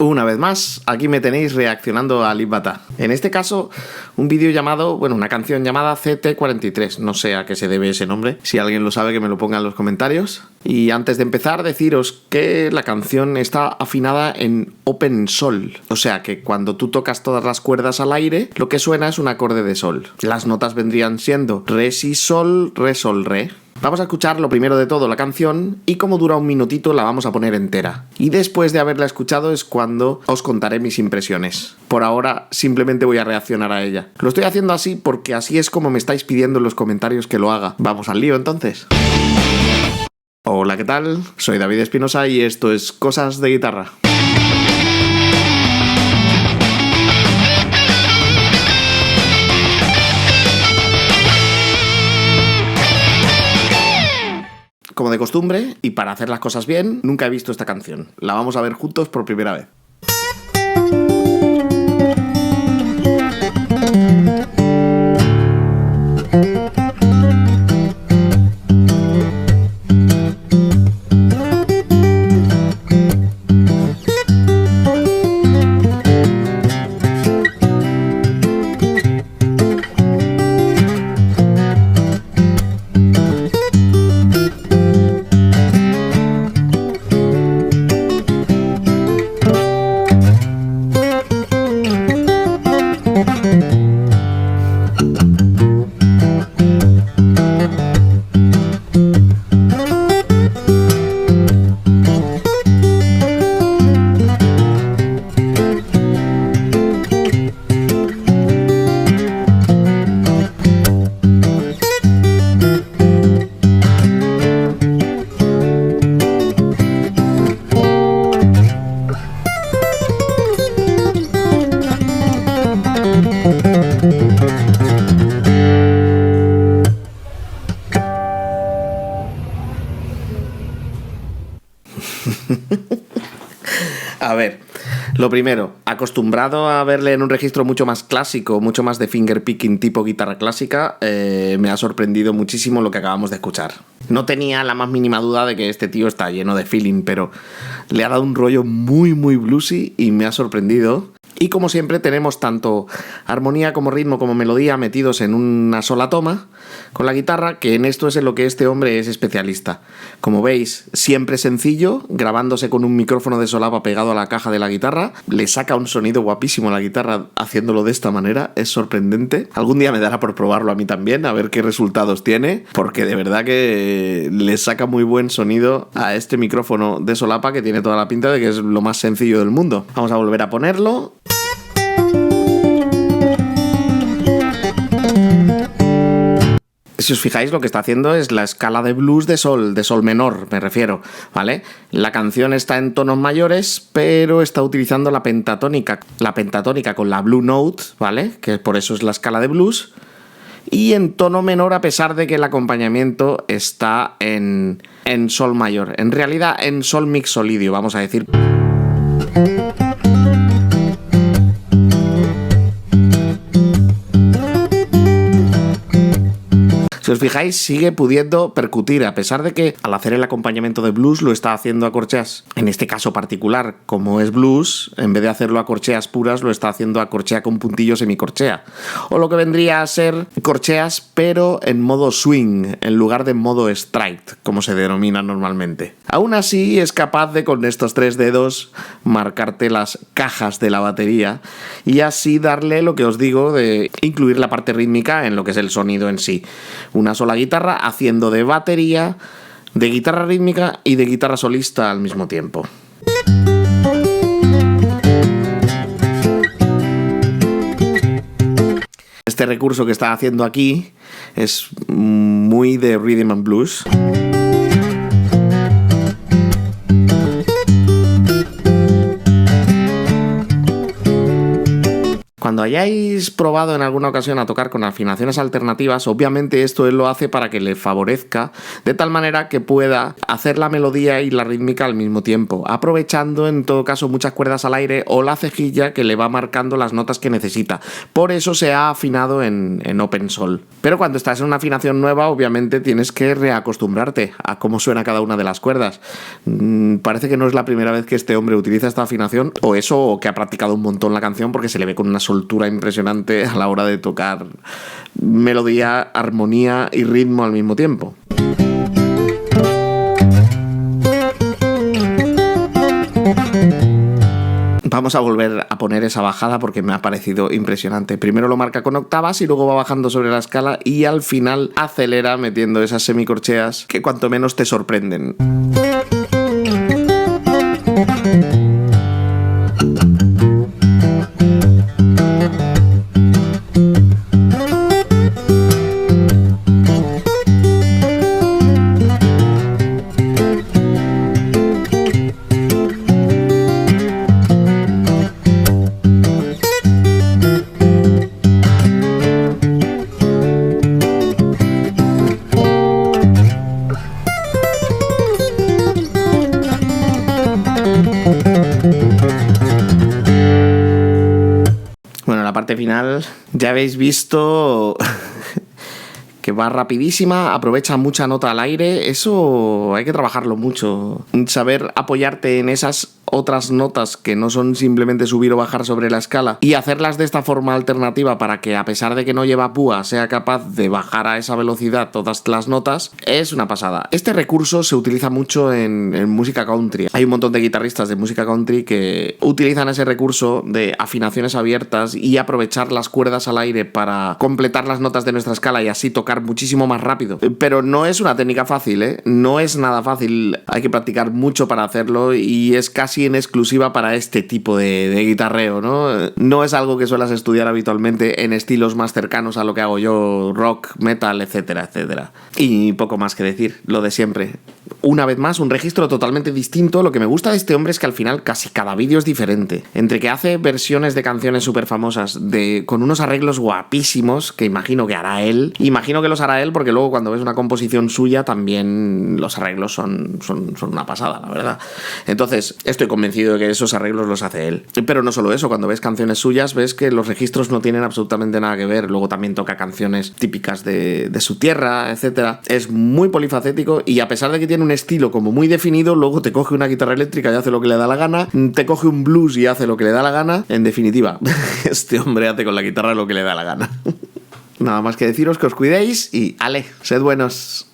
Una vez más, aquí me tenéis reaccionando a Liv Bata. En este caso, un vídeo llamado, una canción llamada CT43. No sé a qué se debe ese nombre. Si alguien lo sabe, que me lo ponga en los comentarios. Y antes de empezar, deciros que la canción está afinada en Open Sol. O sea que cuando tú tocas todas las cuerdas al aire, lo que suena es un acorde de sol. Las notas vendrían siendo re, si, sol, re. Vamos a escuchar lo primero de todo la canción y como dura un minutito la vamos a poner entera. Y después de haberla escuchado es cuando os contaré mis impresiones. Por ahora simplemente voy a reaccionar a ella. Lo estoy haciendo así porque así es como me estáis pidiendo en los comentarios que lo haga. Vamos al lío entonces. Hola, ¿qué tal? Soy David Espinosa y esto es Cosas de Guitarra. Como de costumbre, y para hacer las cosas bien, nunca he visto esta canción. La vamos a ver juntos por primera vez. A ver, lo primero, acostumbrado a verle en un registro mucho más clásico, mucho más de fingerpicking tipo guitarra clásica, me ha sorprendido muchísimo lo que acabamos de escuchar. No tenía la más mínima duda de que este tío está lleno de feeling, pero le ha dado un rollo muy bluesy y me ha sorprendido. Y como siempre tenemos tanto armonía como ritmo como melodía metidos en una sola toma con la guitarra, que en esto es en lo que este hombre es especialista. Como veis, siempre sencillo, grabándose con un micrófono de solapa pegado a la caja de la guitarra. Le saca un sonido guapísimo a la guitarra haciéndolo de esta manera, es sorprendente. Algún día me dará por probarlo a mí también, a ver qué resultados tiene, porque de verdad que le saca muy buen sonido a este micrófono de solapa que tiene toda la pinta de que es lo más sencillo del mundo. Vamos a volver a ponerlo. Si os fijáis, lo que está haciendo es la escala de blues de sol menor, me refiero, ¿vale? La canción está en tonos mayores, pero está utilizando la pentatónica con la blue note, ¿vale? Que por eso es la escala de blues. Y en tono menor, a pesar de que el acompañamiento está en sol mayor. En realidad, en sol mixolidio, vamos a decir. Si os fijáis, sigue pudiendo percutir, a pesar de que al hacer el acompañamiento de blues lo está haciendo a corcheas. En este caso particular, como es blues, en vez de hacerlo a corcheas puras, lo está haciendo a corchea con puntillo semicorchea. O lo que vendría a ser corcheas, pero en modo swing, en lugar de modo stride, como se denomina normalmente. Aún así, es capaz de con estos 3 dedos marcarte las cajas de la batería y así darle lo que os digo de incluir la parte rítmica en lo que es el sonido en sí. Una sola guitarra haciendo de batería, de guitarra rítmica y de guitarra solista al mismo tiempo. Este recurso que está haciendo aquí es muy de rhythm and blues. Cuando hayáis probado en alguna ocasión a tocar con afinaciones alternativas, obviamente esto él lo hace para que le favorezca, de tal manera que pueda hacer la melodía y la rítmica al mismo tiempo, aprovechando en todo caso muchas cuerdas al aire o la cejilla que le va marcando las notas que necesita. Por eso se ha afinado en Open Sol. Pero cuando estás en una afinación nueva, obviamente tienes que reacostumbrarte a cómo suena cada una de las cuerdas. Parece que no es la primera vez que este hombre utiliza esta afinación, o eso, o que ha practicado un montón la canción, porque se le ve con una soltura impresionante a la hora de tocar melodía, armonía y ritmo al mismo tiempo. Vamos a volver a poner esa bajada porque me ha parecido impresionante. Primero lo marca con octavas y luego va bajando sobre la escala y al final acelera metiendo esas semicorcheas que cuanto menos te sorprenden. Final, ya habéis visto que va rapidísima, aprovecha mucha nota al aire. Eso hay que trabajarlo mucho, saber apoyarte en esas otras notas que no son simplemente subir o bajar sobre la escala y hacerlas de esta forma alternativa para que, a pesar de que no lleva púa, sea capaz de bajar a esa velocidad todas las notas, es una pasada. Este recurso se utiliza mucho en música country. Hay un montón de guitarristas de música country que utilizan ese recurso de afinaciones abiertas y aprovechar las cuerdas al aire para completar las notas de nuestra escala y así tocar muchísimo más rápido. Pero no es una técnica fácil, ¿eh? No es nada fácil. Hay que practicar mucho para hacerlo y es casi en exclusiva para este tipo de guitarreo, ¿no? No es algo que suelas estudiar habitualmente en estilos más cercanos a lo que hago yo, rock, metal, etcétera, etcétera. Y poco más que decir, lo de siempre. Una vez más, un registro totalmente distinto. Lo que me gusta de este hombre es que al final casi cada vídeo es diferente. Entre que hace versiones de canciones súper famosas con unos arreglos guapísimos, que imagino que hará él. Imagino que los hará él porque luego cuando ves una composición suya también los arreglos son una pasada, la verdad. Entonces, estoy convencido de que esos arreglos los hace él. Pero no solo eso, cuando ves canciones suyas ves que los registros no tienen absolutamente nada que ver. Luego también toca canciones típicas de su tierra, etcétera. Es muy polifacético y a pesar de que tiene un estilo como muy definido, luego te coge una guitarra eléctrica y hace lo que le da la gana, te coge un blues y hace lo que le da la gana. En definitiva, este hombre hace con la guitarra lo que le da la gana. Nada más que deciros que os cuidéis y ale, sed buenos.